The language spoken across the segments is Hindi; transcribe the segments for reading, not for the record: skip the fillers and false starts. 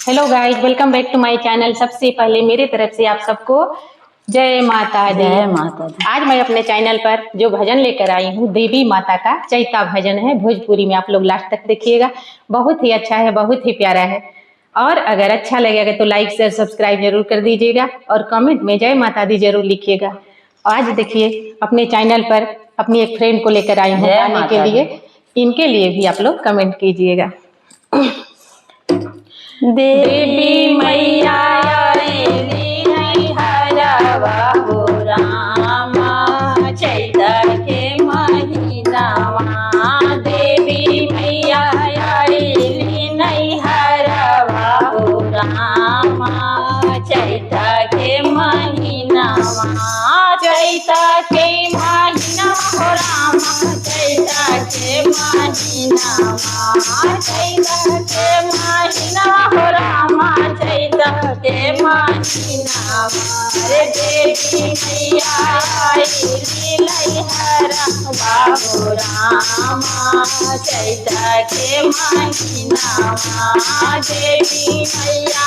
Hello guys, welcome back to my channel. सबसे पहले मेरे तरफ से आप सबको जय माता दी। जय माता दी। आज मैं अपने चैनल पर जो भजन लेकर आई हूँ, देवी माता का चैता भजन है भोजपुरी में। आप लोग लास्ट तक देखिएगा, बहुत ही अच्छा है, बहुत ही प्यारा है। और अगर अच्छा लगेगा तो लाइक शेयर सब्सक्राइब जरूर कर दीजिएगा और कमेंट में जय माता दी जरूर लिखिएगा। आज देखिए अपने चैनल पर अपनी एक फ्रेंड को लेकर आई हूँ गाने के लिए, इनके लिए भी आप लोग कमेंट कीजिएगा। देवी मैया आईली हरवा हो रामा चैता के महीनावा। देवी मैया आईली हरवा हो रामा चैता के महीनावा। चैता के महीना हो रामा चैता के महीनावा। चैता के महीना हो रामा चैता के महीनावा। रे देवी मैया आईली हरवा हो रामा चैता के महीनावा। देवी मैया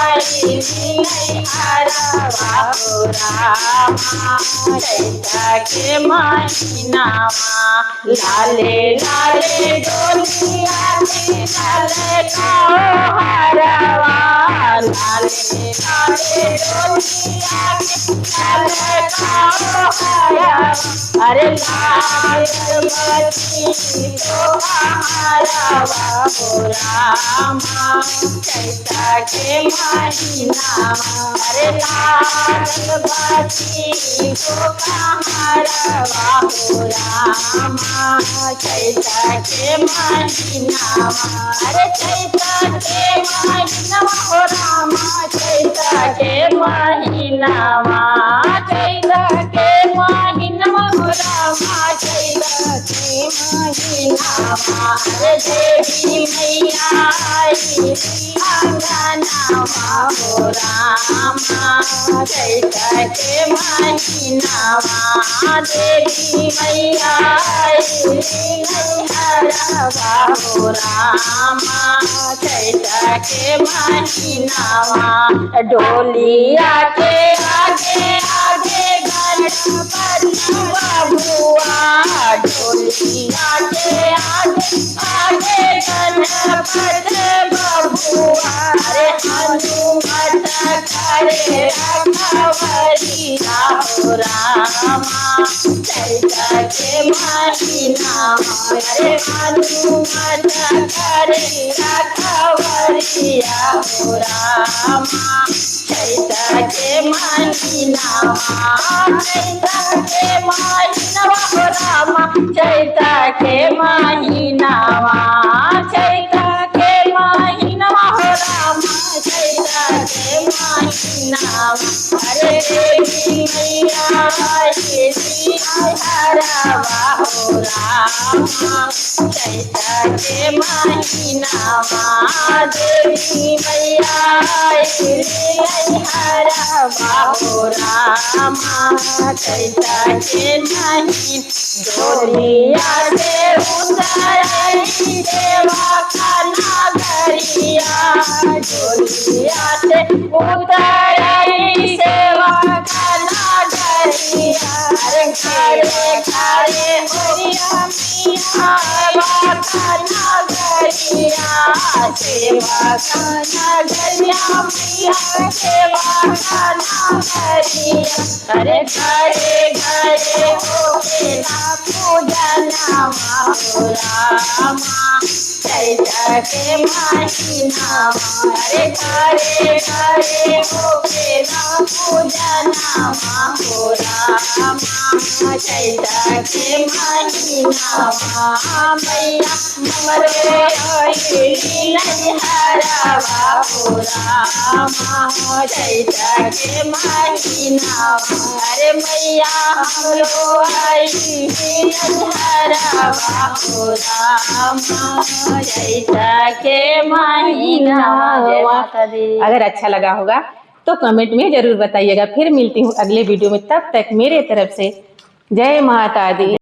आईली हरवा हो रामा चैता के महीनावा। लाले लाले डोलिया में लाले काओ हरवा। लाले लाले डोलिया में लाले काओ हरवा। अरे लाल बत्ती तो हरवा हो रामा चैता के महीनावा। अरे लाल बत्ती तो हरवा हो रामा चैता के महीनावा। अरे चैता के महीनावा हो रामा चैता के महीनावा। चैता के महीनावा हो रामा चैता के महीनावा। अरे देवी मैया आईली अंगनावा हो रामा चैता के महीनावा। देवी मैया आईली हरवा हो रामा चैता के महीनावा। डोलिया के आगे आगे गणपति बबुआ। डोलिया के आगे आगे गणपति बबुआ। अरे हनुमत करे रखवरिया हो रामा चैता के महीनावा। अरे हनुमत करे रखवरिया हो रामा चैता के महीनावा। चैता के महीनावा हो रामा चैता के महीनावा। चैता के महीनावा हो रामा चैता के महीनावा। अरे देवी मैया आईली हरवा हो रामा चैता के महीनावा। देवी मैया आईली हरवा हो रामा चैता के महीना। डोलिया से उतरली देवा का नगरिया। डोलिया से उतरली सेवा का नगरिया। अरे घरे घरे होरिया मिया का नगरिया। सेवा का नगरिया मिया सेवा का नगरिया। अरे घरे घरे होके ना पूजनवा हो रामा चैता के महीनावा। अरे घरे घरे होके ना पूजनवा हो रामा चैता के महीनावा। मैया मरे आईली हरवा हो रामा चैता के महीनावा। अरे मैया हमरो आईली हरवा हो रामा चैता के महीनावा। अगर अच्छा लगा होगा तो कमेंट में जरूर बताइएगा। फिर मिलती हूँ अगले वीडियो में, तब तक मेरे तरफ से जय माता दी।